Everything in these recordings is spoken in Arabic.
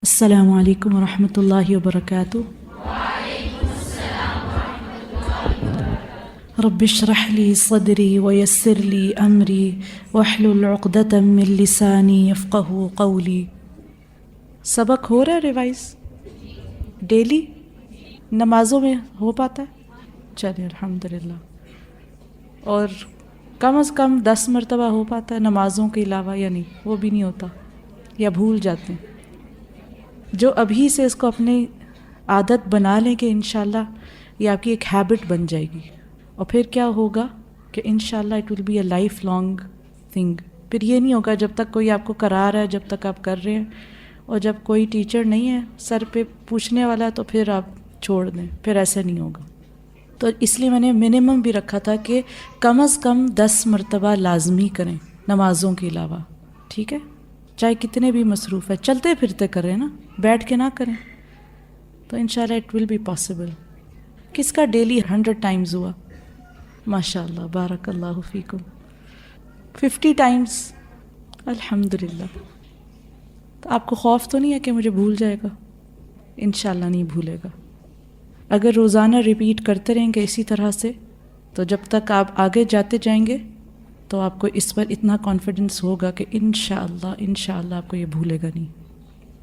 अस्सलामु अलैकुम वरहमतुल्लाहि वबरकातुहू। रब्बिश्रह ली सदरी वयस्सिर ली अमरी वहलुल उक़दतम मिन लिसानी यफ़क़हू क़ौली। सबक हो रहा है रिवाइज डेली नमाज़ों में हो पाता है? चलिए अल्हम्दुलिल्लाह। और कम से कम 10 मरतबा हो पाता है नमाज़ों के अलावा, या नहीं? वो भी नहीं होता या भूल जाते हैं। जो अभी से इसको अपनी आदत बना लें कि इंशाल्लाह ये आपकी एक हैबिट बन जाएगी, और फिर क्या होगा कि इंशाल्लाह it will be a life long thing. फिर ये नहीं होगा जब तक कोई आपको करा रहा है, जब तक आप कर रहे हैं, और जब कोई टीचर नहीं है सर पे पूछने वाला तो फिर आप छोड़ दें, फिर ऐसे नहीं होगा। तो इसलिए मैंने मिनिमम भी रखा था कि कम से कम 10 मरतबा लाजमी करें नमाज़ों के अलावा, ठीक है? चाहे कितने भी मसरूफ़ है, चलते फिरते करें ना, बैठ के ना करें, तो इंशाल्लाह इट विल बी पॉसिबल। किसका डेली 100 टाइम्स हुआ? माशाअल्लाह, बारकल्लाहु फ़ीकुम। 50 टाइम्स, अल्हम्दुलिल्लाह। तो आपको खौफ तो नहीं है कि मुझे भूल जाएगा? इंशाल्लाह नहीं भूलेगा। अगर रोज़ाना रिपीट करते रहेंगे इसी तरह से, तो जब तक आप आगे जाते जाएंगे तो आपको इस पर इतना कॉन्फिडेंस होगा कि इंशाअल्लाह आपको ये भूलेगा नहीं।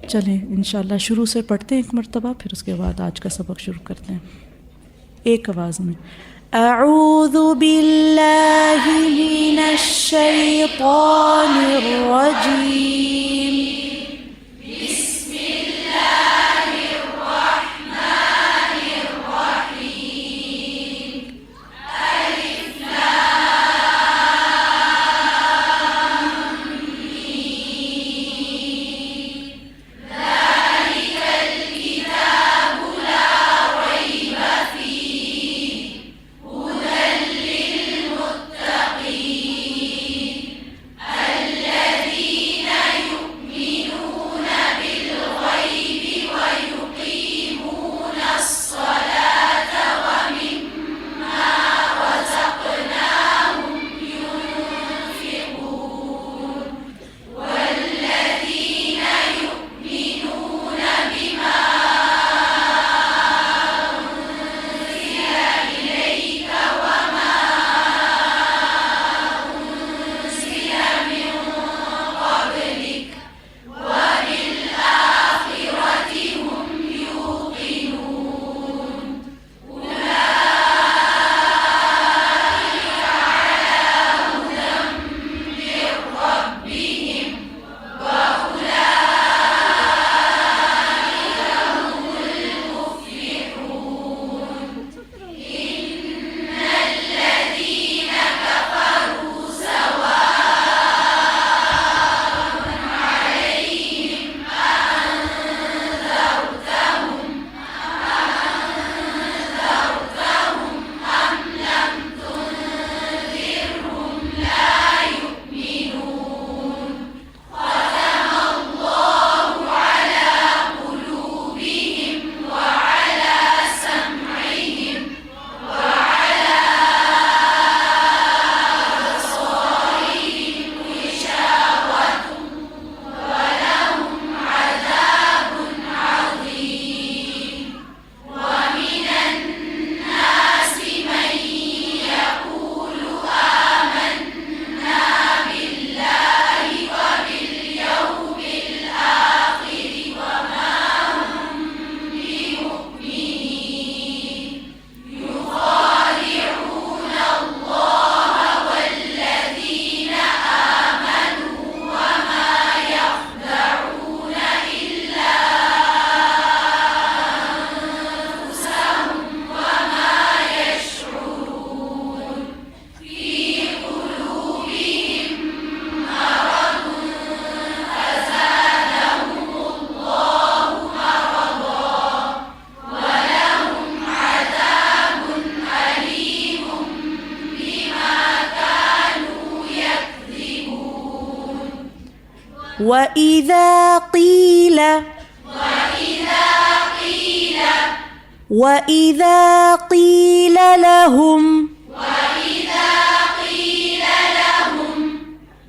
चलें इंशाअल्लाह शुरू से पढ़ते हैं एक मरतबा, फिर उसके बाद आज का सबक शुरू करते हैं एक आवाज़ में। अऊज़ु बिल्लाहि मिनश शैतानिर रजीम।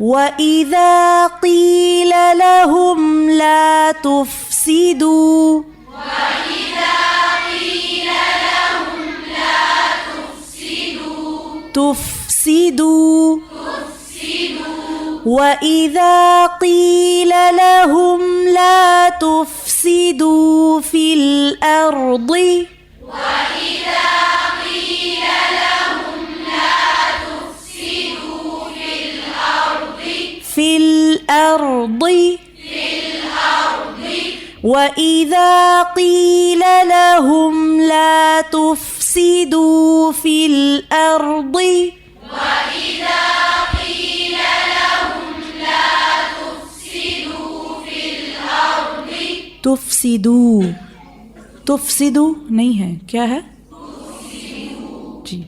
وإذا قيل لهم لا تفسدوا تفسدوا تفسدوا وإذا قيل لهم لا تفسدوا في الأرض في الأرض وإذا قيل لهم لا تفسدوا في الأرض تفسدوا تفسدوا नहीं है क्या है जी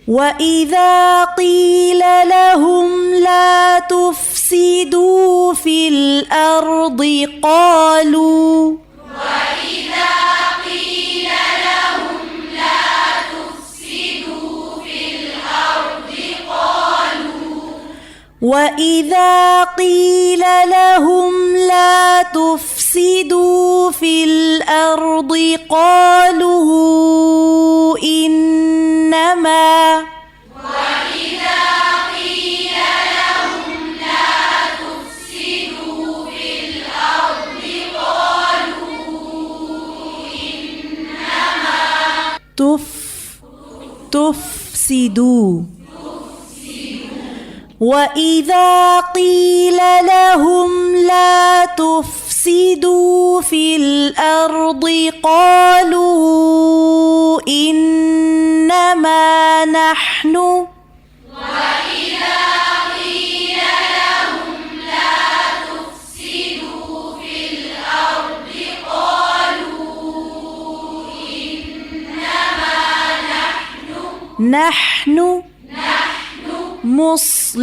وإذا قيل لهم لا تفسدوا في الأرض قالوا وإذا قيل لهم لا تفسدوا في الأرض قالوا إنما تفسدوا وإذا قيل لهم لا تفسدوا في الأرض قالوا إنما نحن نحن مصلحون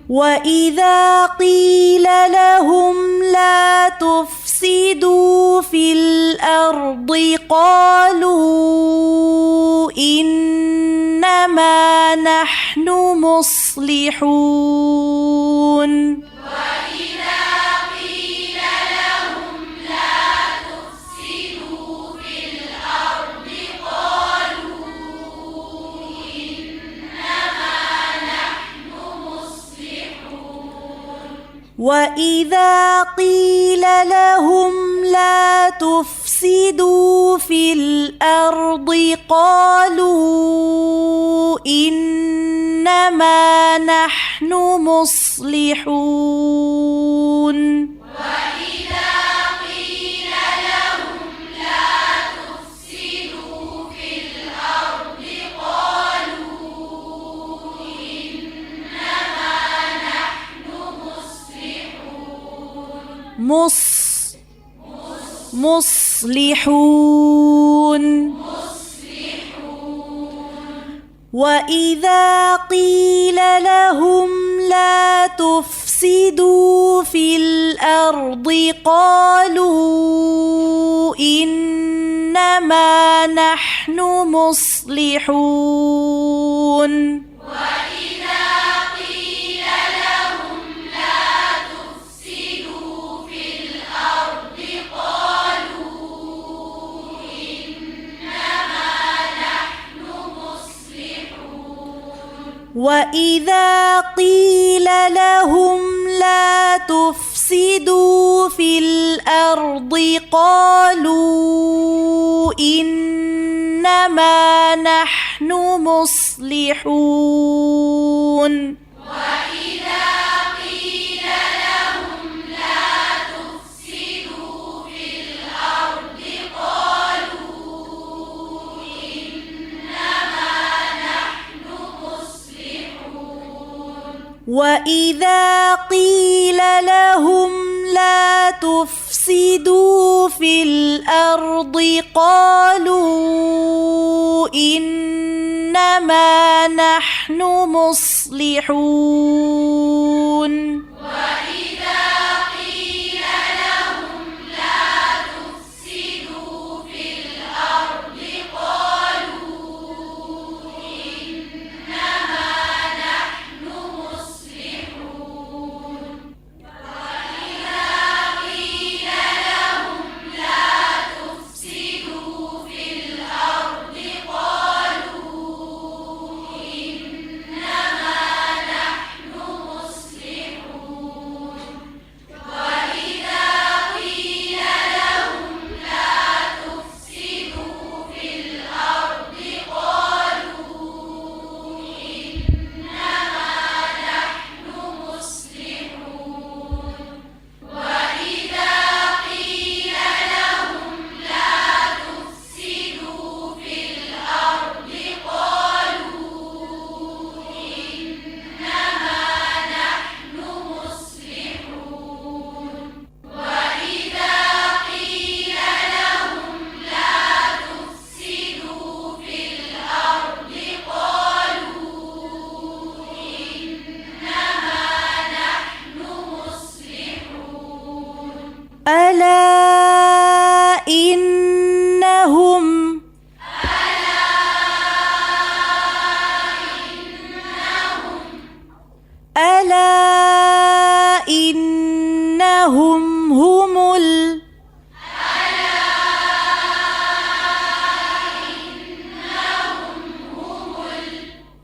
وإذا قيل لهم لا تفسدوا في الأرض قالوا إنما نحن مصلحون وإذا قيل لهم لا تفسدوا في الأرض قالوا إنما نحن مصلحون مصلحون وإذا قيل لهم لا تفسدوا في الأرض قالوا إنما نحن مصلحون وإذا قيل لهم لا تفسدوا في الأرض قالوا إنما نحن مصلحون وإذا قيل لهم لا تفسدوا في الأرض قالوا إنما نحن مصلحون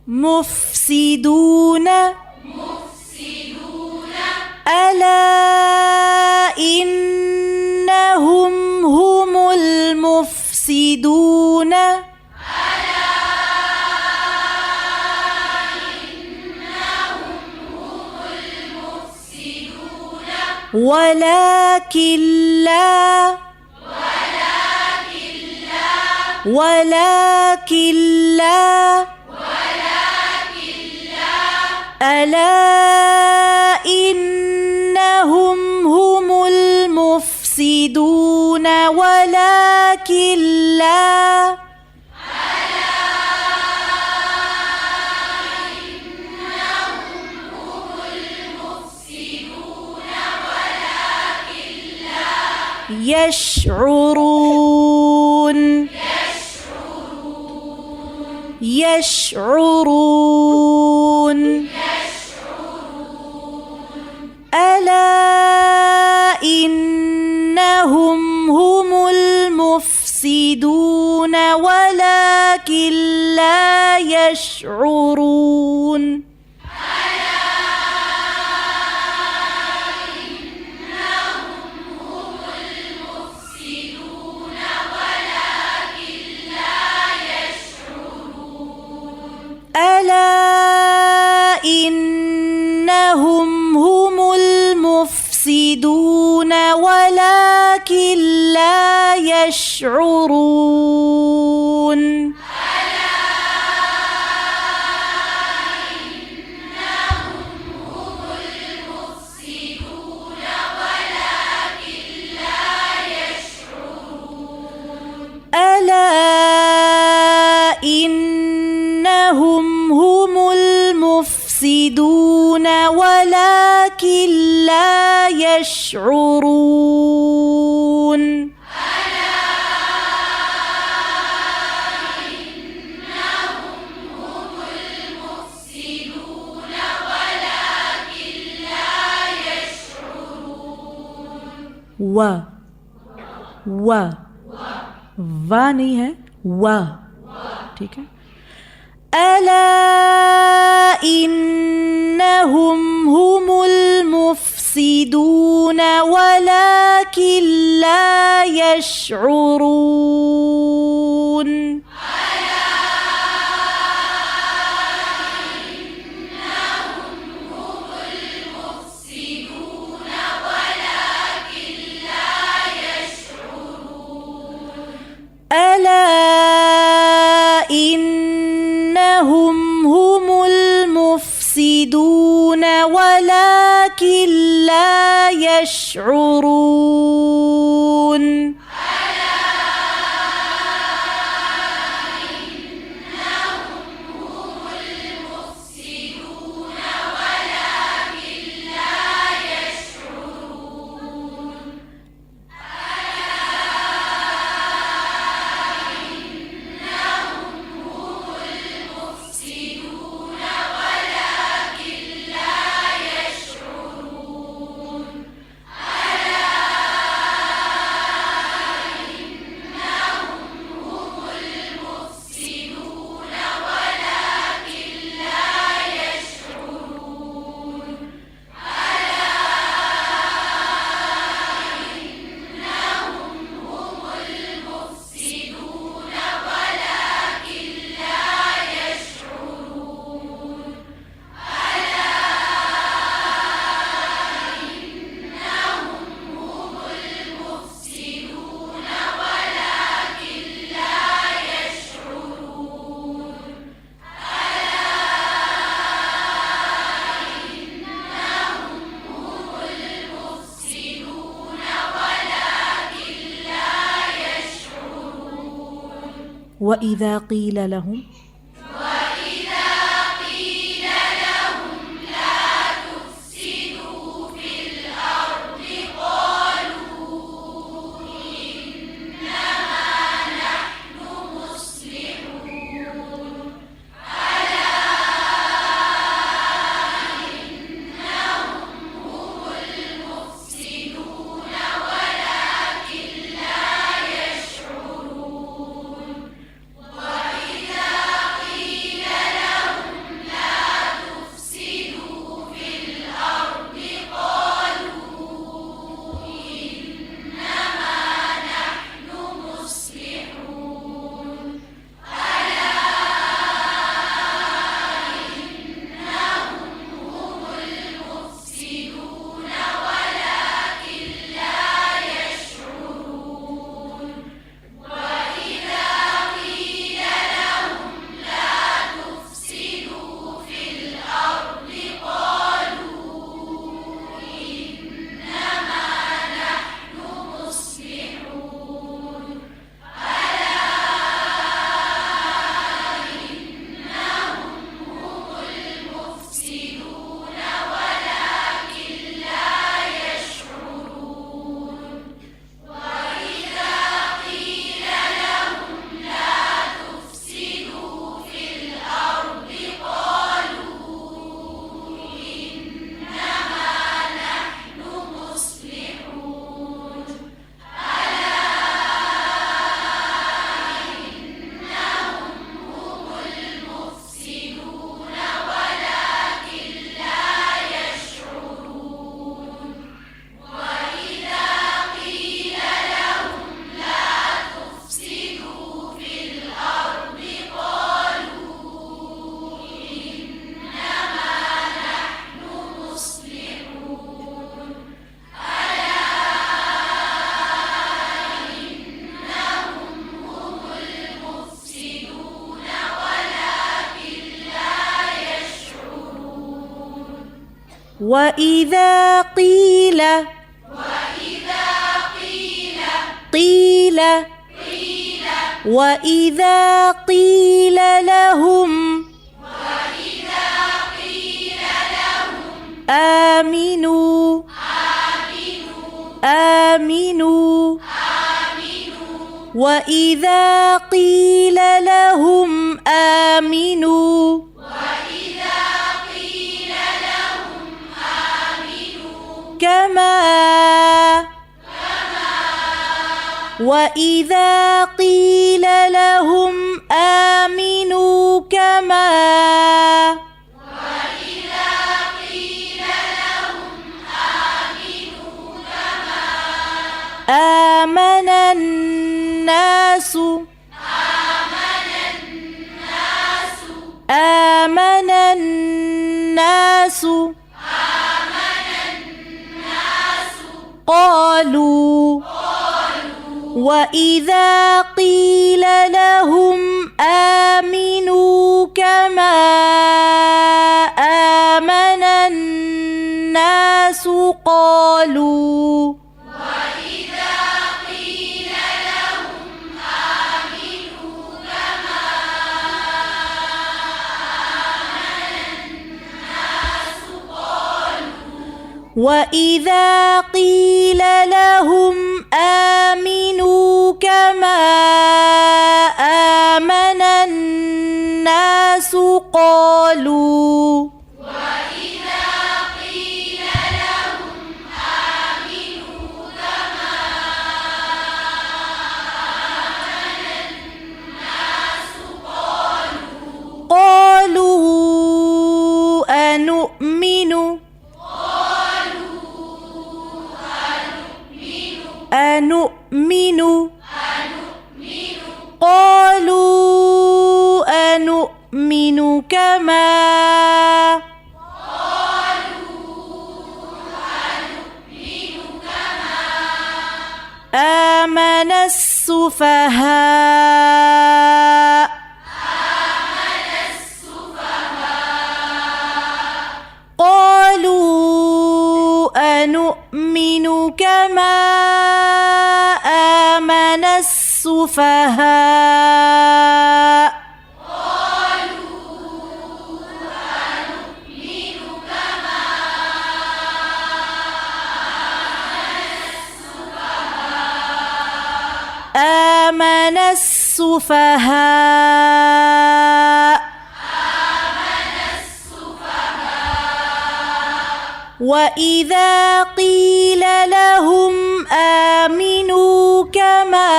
مفسدون ألا إنهم هم المفسدون ولكن لا ألا إنهم هم المفسدون ولكن لا يشعرون ألا إنهم هم المفسدون ولكن لا يشعرون ألا إنهم هم المفسدون ولكن لا يشعرون ألا إنهم هم المفسدون ولكن لا يشعرون वा नहीं है वा ठीक है ألا إنهم هم المفسدون ولكن لا يشعرون ألا إنهم هم المفسدون ولكن لا يشعرون وإذا قيل لهم وإذا وإذا قيل قيل وإذا قيل لهم آمنوا آمنوا وإذا قيل لهم آمنوا كما وإذا قيل لهم آمنوا كما آمن الناس آمن الناس قالوا وإذا قيل لهم آمنوا كما آمن الناس قالوا وإذا قيل لهم آمنوا كما آمن الناس قالوا قالوا أنؤمن قالوا أنؤمن كما آمن السفهاء قالوا أنؤمن كما آمن السفهاء آمن السفهاء وإذا قيل لهم آمنوا كما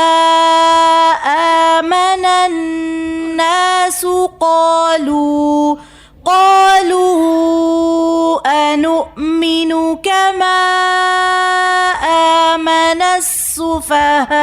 آمن الناس قالوا أنؤمن كما آمن السفهاء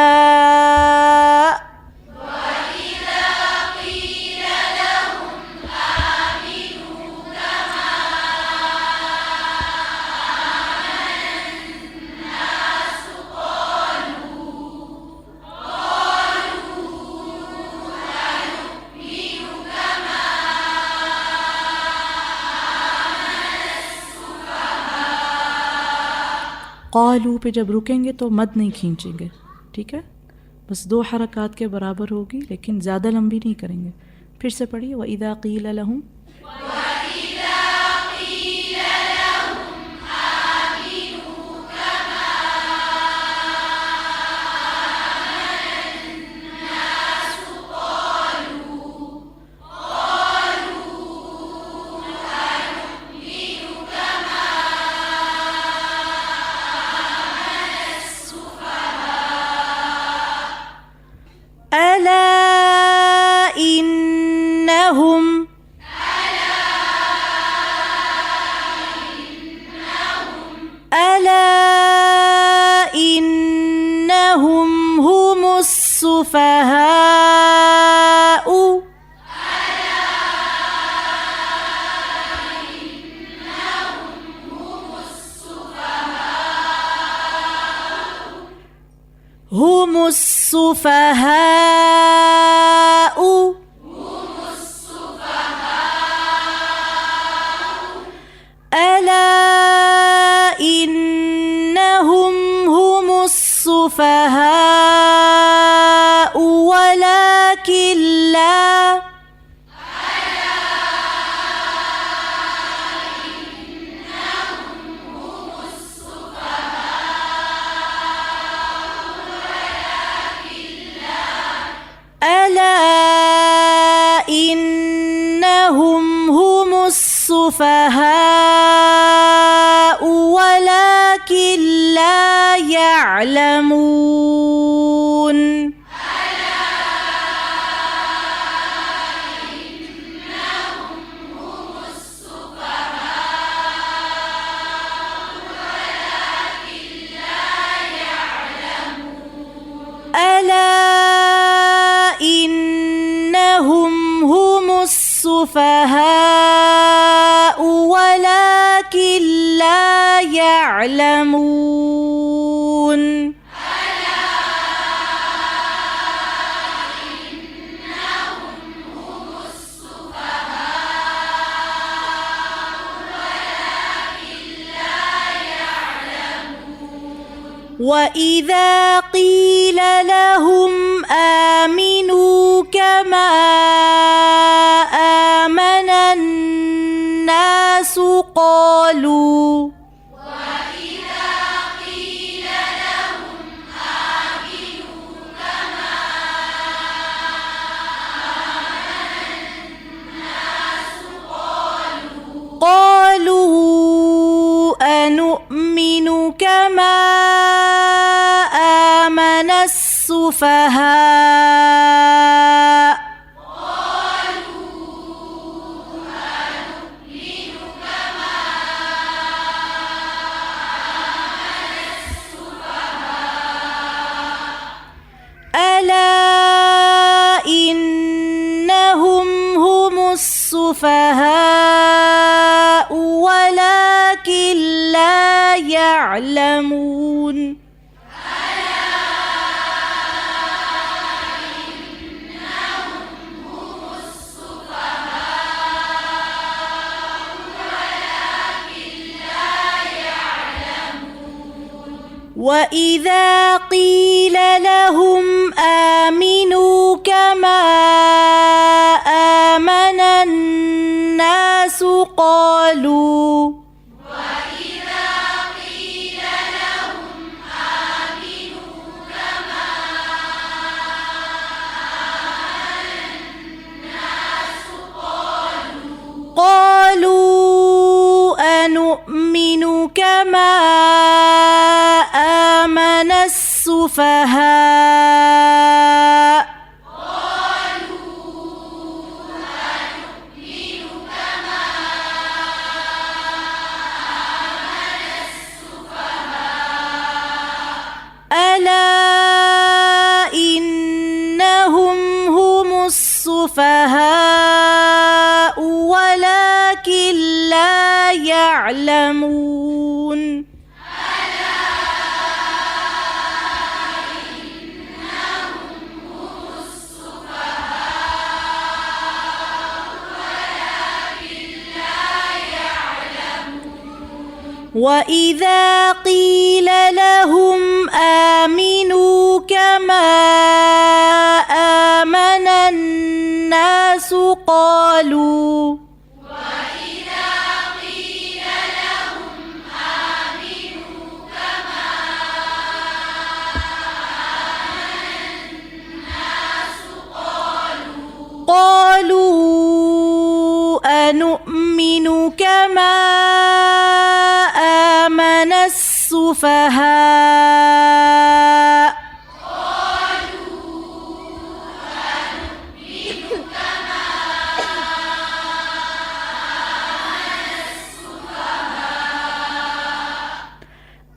قالू पे जब रुकेंगे तो मद नहीं खींचेंगे, ठीक है, बस 2 हरकत के बराबर होगी लेकिन ज़्यादा लंबी नहीं करेंगे। फिर से पढ़िए वइज़ा क़ील लहुम ألا إنهم هم السفهاء هم السفهاء ألا السفهاء ولكن لا ألا إنهم هم السفهاء ولكن لا يعلمون ألا إنهم هم السفهاء ولكن لا يعلمون وإذا قيل لهم آمنوا كما آمن الناس قالوا أنؤمن كما آمن السفهاء ألا إنهم هم السفهاء ولكن لا يعلمون وإذا قيل لهم آمنوا كما آمن الناس قالوا أنؤمن كما آمن السفهاء ألا إنهم هم السفهاء ولكن لا يعلمون وإذا قيل لهم آمنوا كما آمن الناس قالوا أنؤمن كما آمن السفهاء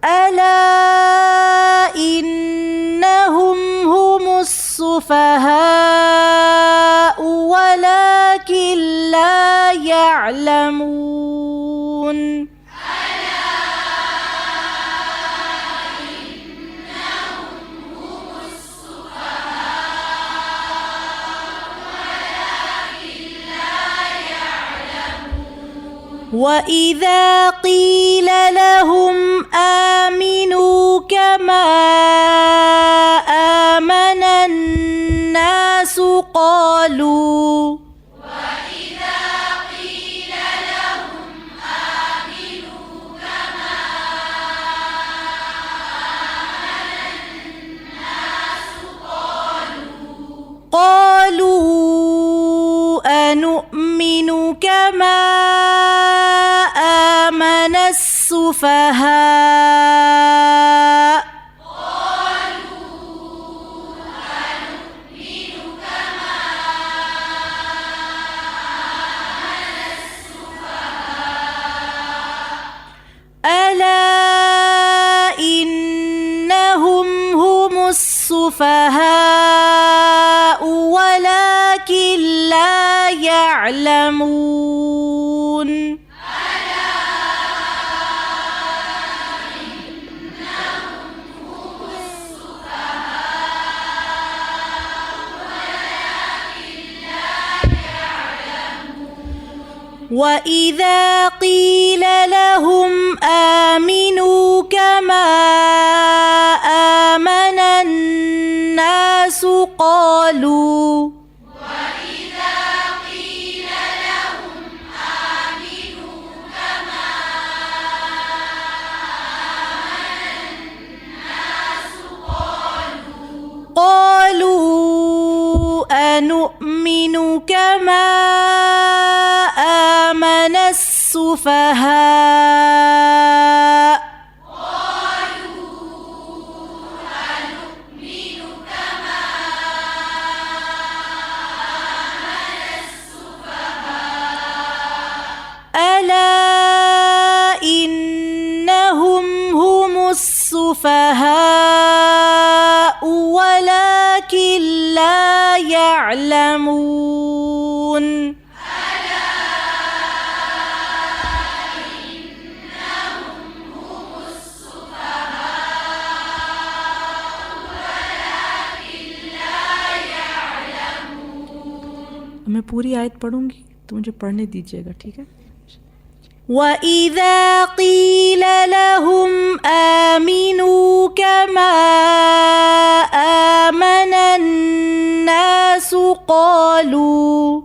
ألا إنهم هم السفهاء ولكن لا يعلمون وإذا قيل لهم آمنوا كما كما آمن الناس قالوا أنؤمن كما آمن السفهاء ألا إنهم هم السفهاء ولكن لا يعلمون وإذا قيل لهم آمنوا كما آمن الناس قالوا أنؤمن كما آمن السفهاء ألا إنهم هم السفهاء ولكن لا يعلمون मैं पूरी आयत पढ़ूंगी तो मुझे पढ़ने दीजिएगा, ठीक है। وإذا قيل لهم آمنوا كما آمن الناس قالوا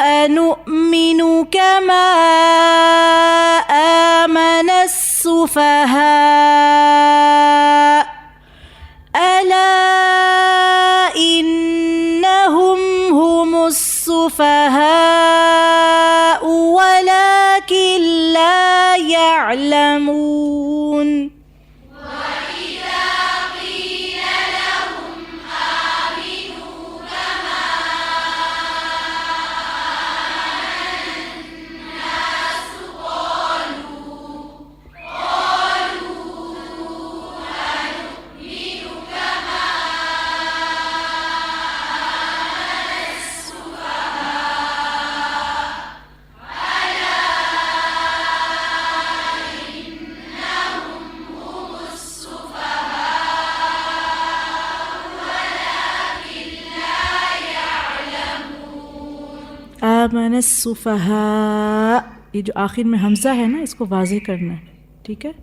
أنؤمن كما آمن السفهاء ألا إنهم هم السفهاء ولكن لا يعلمون आमन السفهاء, ये जो आखिर में हमजा है ना, इसको वाज़े करना है, ठीक है।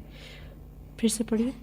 फिर से पढ़िए।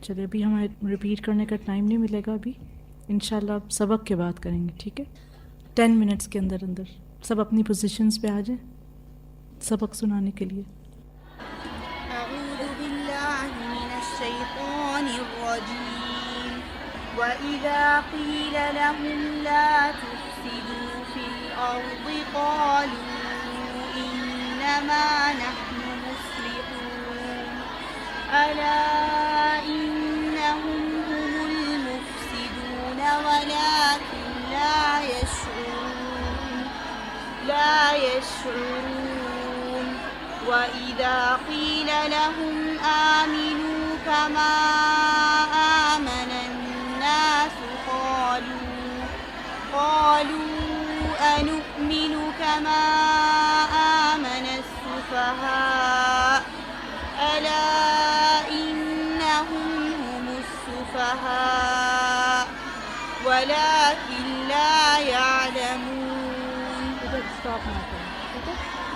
चलिए अभी हमें रिपीट करने का टाइम नहीं मिलेगा, अभी इंशाल्लाह सबक के बाद करेंगे, ठीक है? 10 मिनट्स के अंदर अंदर सब अपनी पोजीशंस पे आ जाए सबक सुनाने के लिए। अऊज़ु बिल्लाहि मिनश शैतानिर रजीम व इज़ा क़ीला लहुम ला तुफ़्सिदू फिल अर्ज़ि क़ालू इन्नमा नहनु मुस्लिहून अला इन्नहुम हुमुल मुफ़्सिदून वलाकिन ला यशऊरून وإذا قيل لهم آمنوا كما آمن الناس قالوا أنؤمن كما آمن السفهاء ألا إنهم هم السفهاء ولكن لا يعلمون.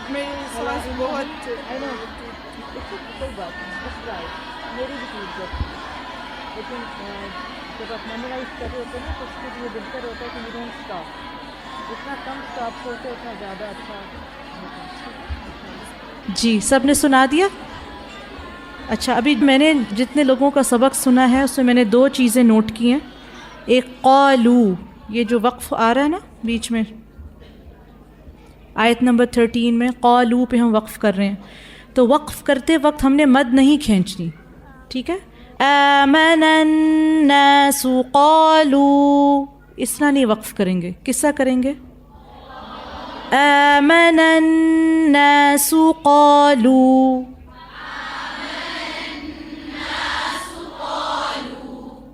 मेरी सांस बहुत कोई बात नहीं, बस ट्राई, मेरी भी चीज़ लेकिन जब आप मेमोराइज कर रहे होते हैं ना तो उसके लिए बेहतर होता है कि यू डोंट स्टॉप, जितना कम स्टॉप होते उतना ज़्यादा अच्छा होता है। जी सब ने सुना दिया? अच्छा, अभी मैंने जितने लोगों का सबक सुना है उसमें मैंने 2 चीज़ें नोट की हैं। एक क़ालू, ये जो वक्फ़ आ रहा है ना बीच में, आयत नंबर 13 में क़ालू पे हम वक्फ़ कर रहे हैं, तो वक्फ़ करते वक्त हमने मद नहीं खींचनी, ठीक है? आमनन्नासु क़ालू, इस तरह नहीं वक्फ़ करेंगे, किससा करेंगे? आमनन्नासु क़ालू,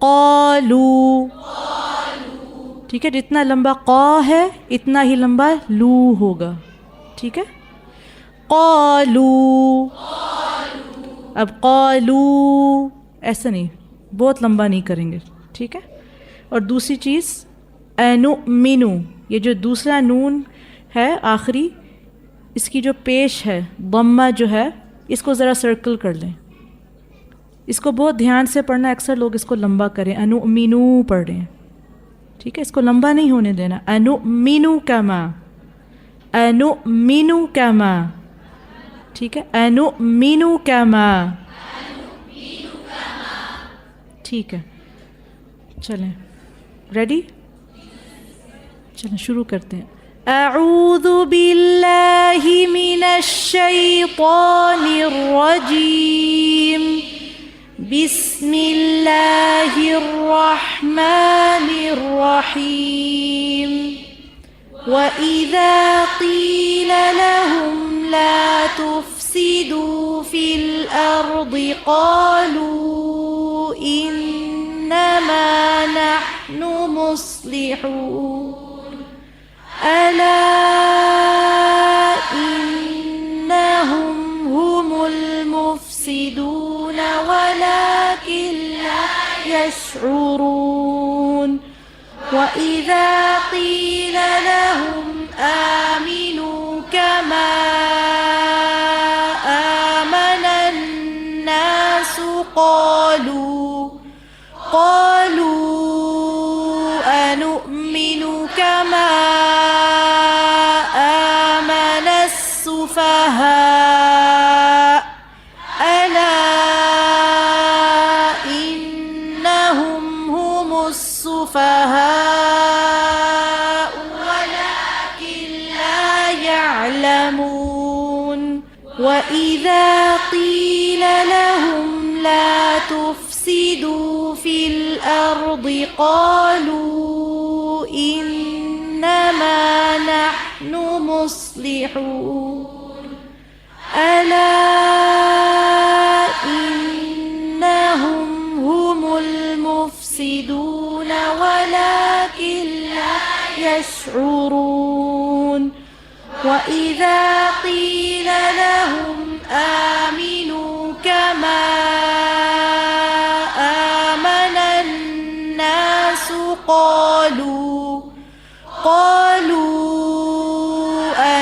क़ालू, ठीक है? जितना लंबा क़ा है इतना ही लंबा लू होगा, ठीक है? क़ालू, अब क़ालू ऐसा नहीं, बहुत लंबा नहीं करेंगे, ठीक है? और दूसरी चीज़ अनुमिनु, ये जो दूसरा नून है आखिरी, इसकी जो पेश है दम्मा जो है, इसको ज़रा सर्कल कर लें, इसको बहुत ध्यान से पढ़ना। अक्सर लोग इसको लंबा करें, अनुमिनु पढ़ रहे हैं, ठीक है? इसको लंबा नहीं होने देना। अनुमिनु कमा, अनुमिनु कमा, ठीक है? अनुमिनु कमा, ठीक है? चलें, रेडी? चलें शुरू करते हैं। अऊज़ु बिल्लाहि मिनश शैतानिर रजीम बिस्मिल्लाहिर्रहमानिर्रहीम वइज़ा क़ील लहुम ला तुफ़्सिदू फ़िल अर्ज़ि क़ालू इन्नमा नहनु मुस्लिहून अला इन्नहुम हुमुल मुफ़्सिदून वलाकिन ला यशऊरून वइज़ा क़ील लहुम आमिनू कमा आमन अन्नास क़ालू अनुमिनु कमा आमन السفهاء ألا إنهم هم السفهاء ولكن لا يعلمون وإذا قيل لهم لا تفسدوا في الأرض قالوا إنما نحن مصلحون ألا إنهم هم المفسدون ولكن لا يشعرون وإذا قيل لهم آمنوا كما آمن الناس قالوا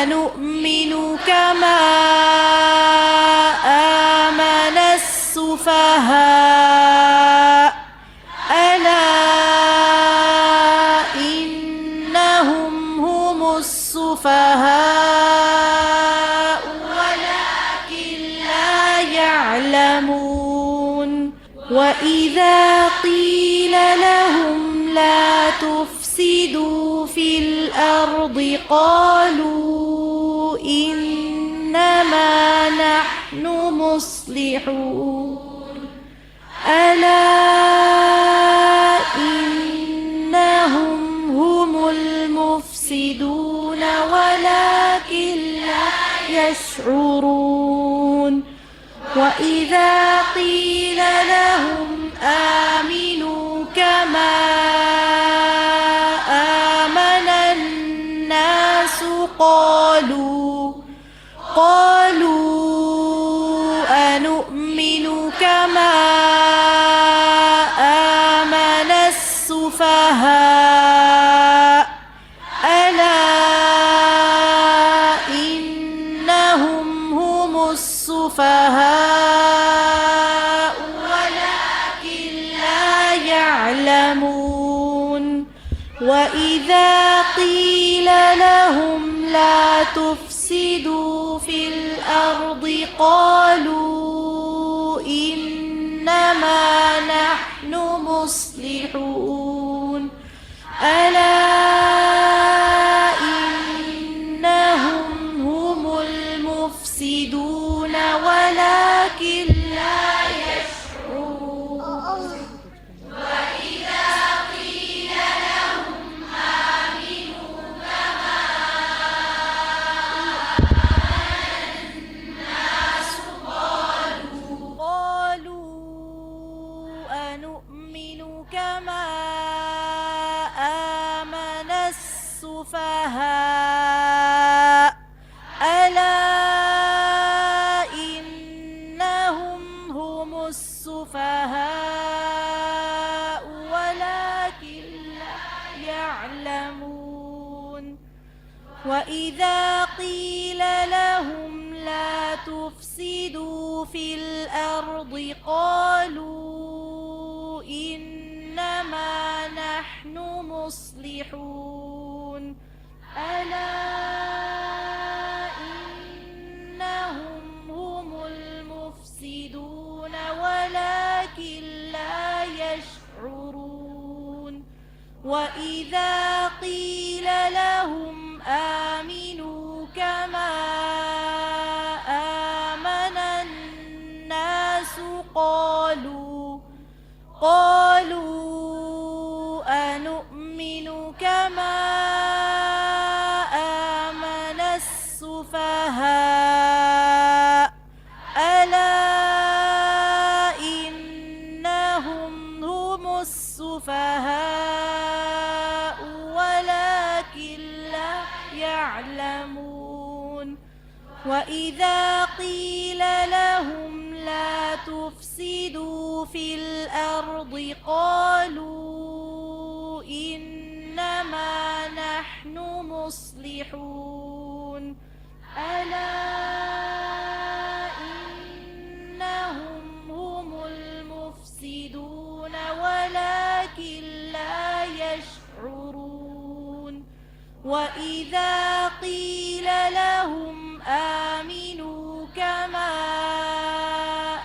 أنؤمن كما آمن السفهاء هم السفهاء ولكن لا يعلمون وإذا قيل لهم لا تفسدوا في الأرض قالوا إنما نحن مصلحون ألا إنهم هم المفسدون ولكن لا يشعرون وإذا قيل لهم آمنوا كما آمن الناس قالوا أنؤمن كما آمن السفهاء ألا إنهم هم السفهاء ولكن لا يعلمون وإذا قيل لهم لا تفسدوا في الأرض قالوا إنما نحن مصلحون ألا إنهم هم المفسدون ولكن لا يشعرون وإذا قيل لهم آمنوا كما الناس قالوا أنؤمن كما آمن السفهاء ألا إنهم هم السفهاء ولكن لا يعلمون وإذا قيل لهم لا تفسدوا في الأرض قالوا إنما نحن مصلحون ألا إنهم هم المفسدون ولكن لا يشعرون وإذا قيل لهم آمنوا كما آمن الناس قالوا أنؤمن كما آمن السفهاء ألا إنهم هم السفهاء ولكن لا يعلمون وإذا قيل لهم لا تفسدوا في الأرض قالوا إنما نحن مصلحون ألا إنهم هم المفسدون ولكن لا يشعرون وإذا قيل لهم آمنوا كما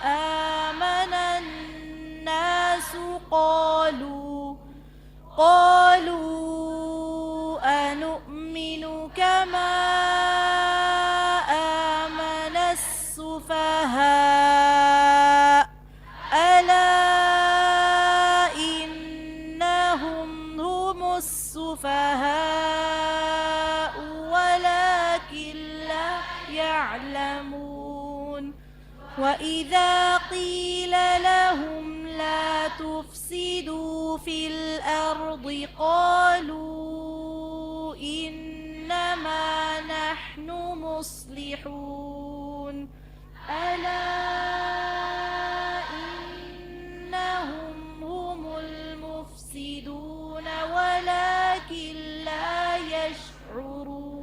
آمن الناس قالوا أنؤمن كما آمن السفهاء ألا إنهم هم السفهاء ولكن لا يعلمون وإذا قيل لهم لا تفسدوا في الأرض قالوا إنما نحن مصلحون ألا إنهم هم المفسدون ولكن لا يشعرون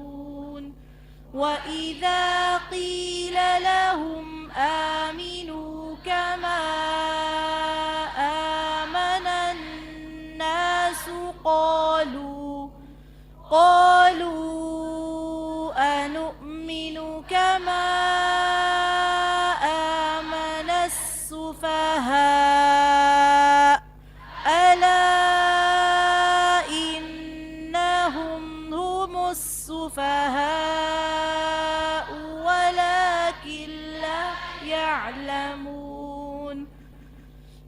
وإذا قيل لهم آمنوا كما آمن الناس قالوا قالوا أنؤمن كما آمن السفهاء ألا إنهم هم السفهاء ولكن لا يعلمون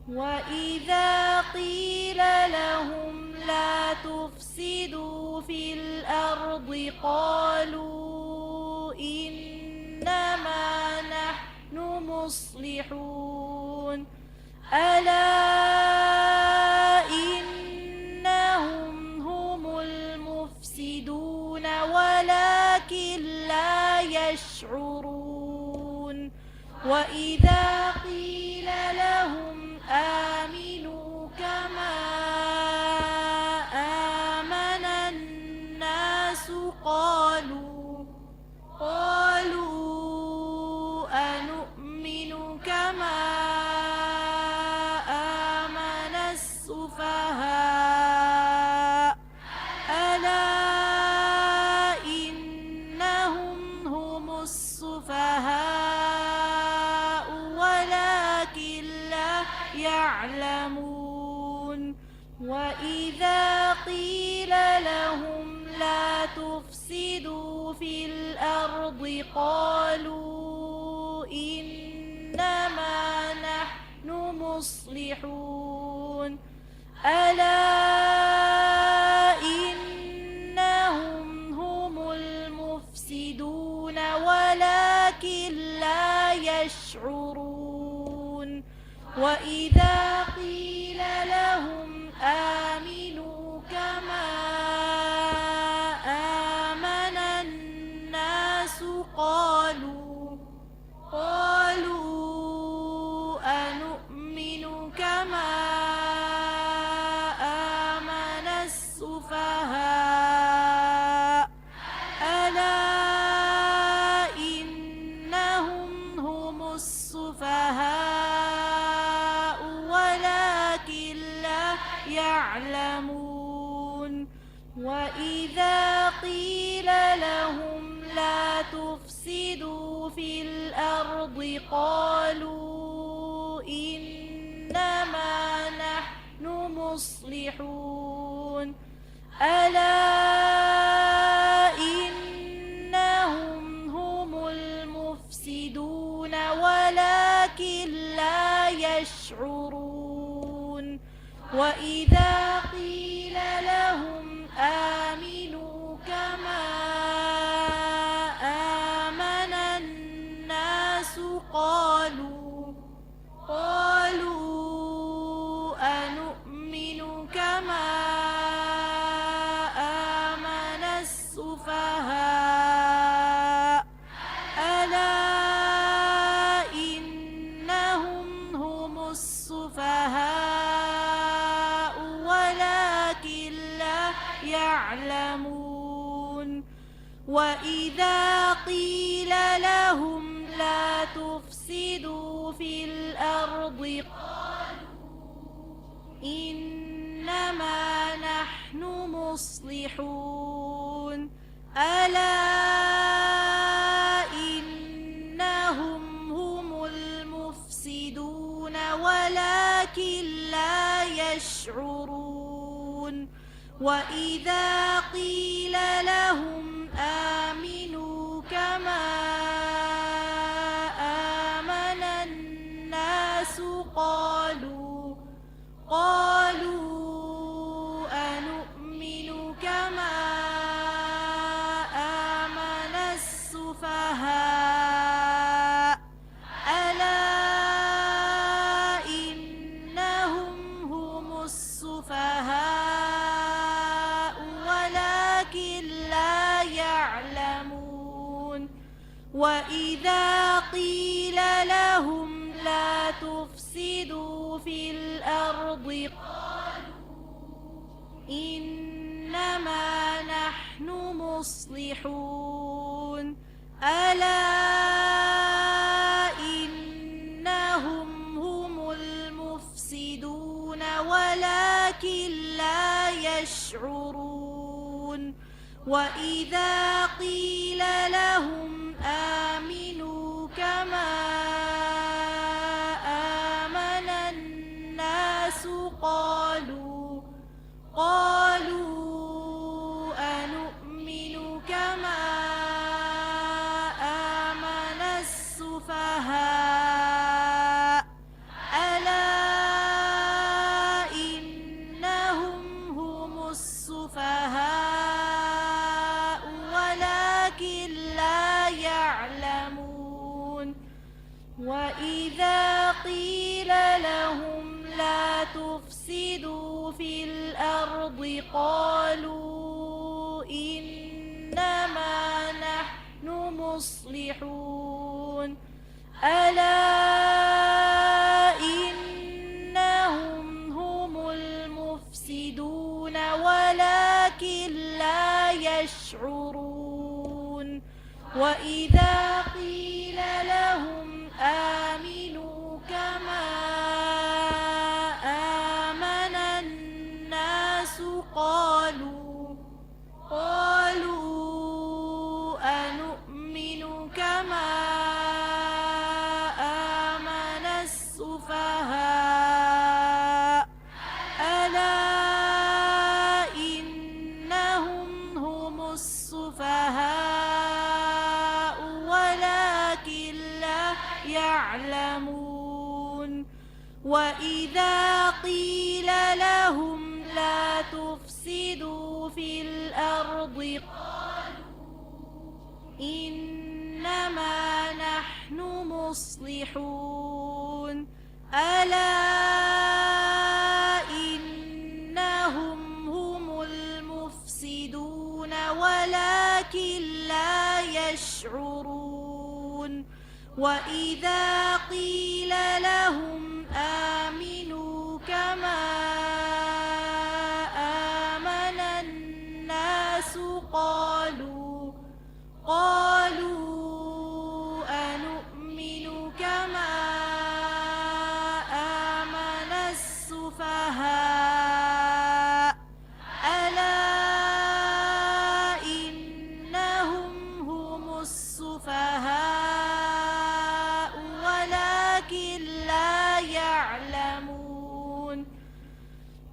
وإذا قيل لهم لا تفسدوا في الأرض قالوا إنما نحن مصلحون ألا إنهم هم المفسدون ولكن لا يشعرون وإذا قيل لهم آمنوا كما آمن الناس قالوا أنؤمن كما آمن السفهاء ألا إنهم هم السفهاء ولكن لا يعلمون وإذا قيل لهم لا تفسدوا في الأرض قالوا إنما نحن مصلحون ألا إنهم هم المفسدون ولكن لا يشعرون وإذا قيل لهم آمنوا كما آمن الناس قالوا أنؤمن كما آمن السفهاء ألا إنهم هم السفهاء ولكن لا يعلمون وإذا قيل لهم لا تفسدوا في الأرض قالوا إنما نحن مصلحون ألا إنهم هم المفسدون ولكن لا يشعرون وإذا قيل لهم آمنوا كما آمن الناس قالوا أنؤمن كما آمن السفهاء ألا إنهم هم السفهاء ولكن لا يعلمون وإذا قيل لهم لا تفسدوا في الأرض إنما نحن مصلحون ألا إنهم هم المفسدون ولكن لا يشعرون وإذا قيل لهم آمنوا كما آمن الناس قالوا أنؤمن كما آمن السفهاء ألا إنهم هم السفهاء ولكن لا يعلمون وإذا قيل لهم لا تفسدوا في الأرض إنما نحن مصلحون ألا إنهم هم المفسدون ولكن لا يشعرون وإذا قيل لهم آمنوا كما آمن الناس قالوا أنؤمن كما آمن السفهاء ألا إنهم هم السفهاء ولكن لا يعلمون وإذا قيل لهم لا تفسدوا في الأرض قالوا إنما نحن مصلحون ألا إنهم هم المفسدون ولكن لا يشعرون وإذا قيل لهم آمنوا كما آمن الناس قالوا أنؤمن كما آمن السفهاء ألا إنهم هم السفهاء ولكن لا يعلمون وإذا قيل لهم لا تفسدوا في الأرض إنما نحن مصلحون ألا إنهم هم المفسدون ولكن لا يشعرون وإذا قيل لهم آمنوا كما آمن الناس قالوا أنؤمن كما آمن السفهاء ألا إنهم هم السفهاء ولكن لا يعلمون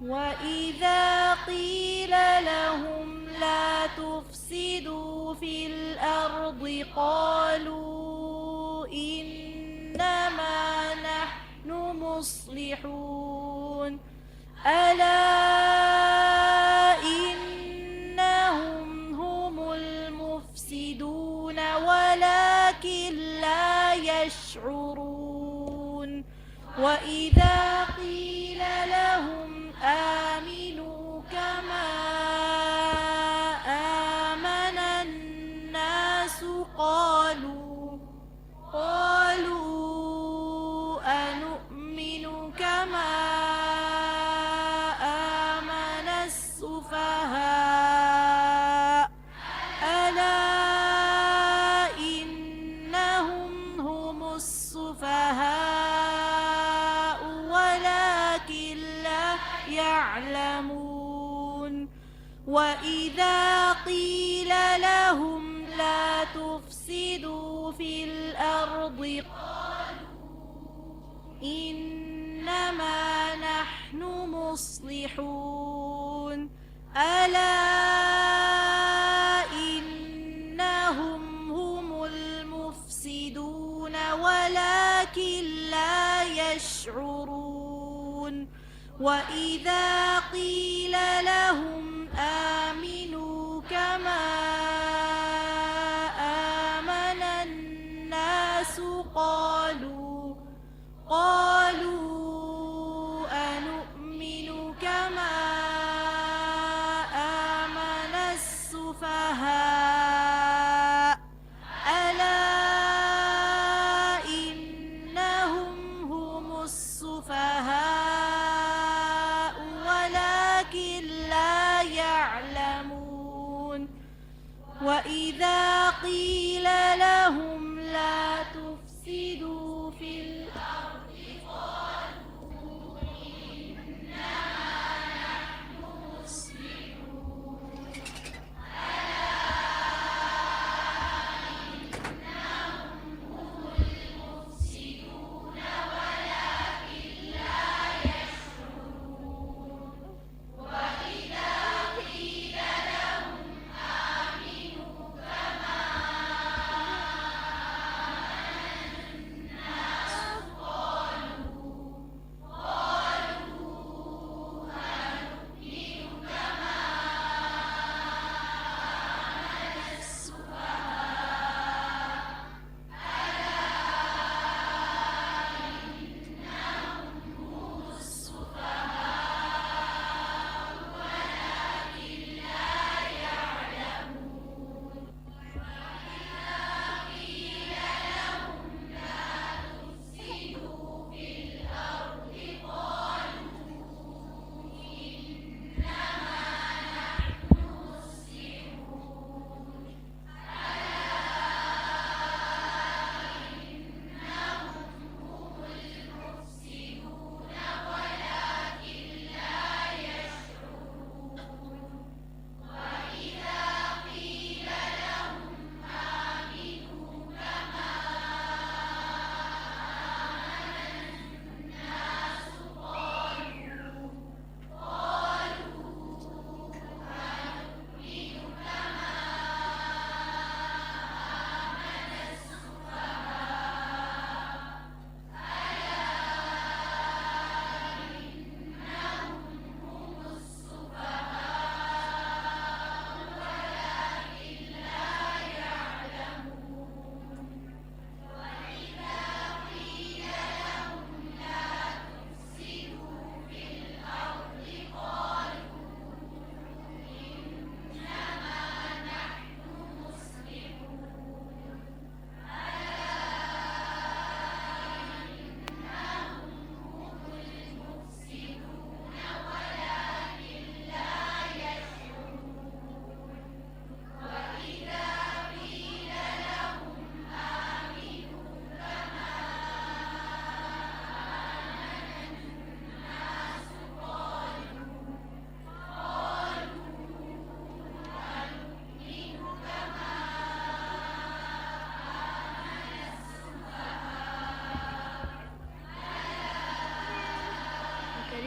وإذا قيل لهم لا تفسدوا في الأرض قالوا إنما نحن مصلحون ألا إنهم هم المفسدون ولكن لا يشعرون وإذا قيل لهم آمنوا كما آمن الناس قالوا أنؤمن كما آمن السفهاء ألا إنهم هم السفهاء ولكن لا يعلمون وإذا قيل لهم لا تفسدوا في الأرض إنما نحن مصلحون ألا إنهم هم المفسدون ولكن لا يشعرون وإذا قيل لهم آمنوا كما آمن الناس قالوا أنؤمن كما آمن السفهاء ألا إنهم هم السفهاء ولكن لا يعلمون وإذا قيل لهم لا تفسدوا في الأرض قالوا إنما نحن مصلحون ألا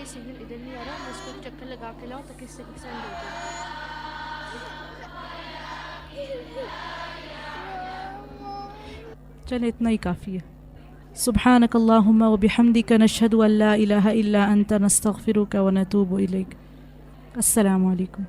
सिग्नल इधर नहीं आ रहा, मैं उसको चक्कर लगा के लाऊं ताकि सिग्नल सेंड हो जाए। चले इतना ही काफ़ी है। सुब्हानक अल्लाहुम्मा व बिहम्दिक नशहदु अल्ला इलाहा इल्ला अंता नस्तगफिरुका व नतूबु इलैक। अस्सलामु अलैकुम।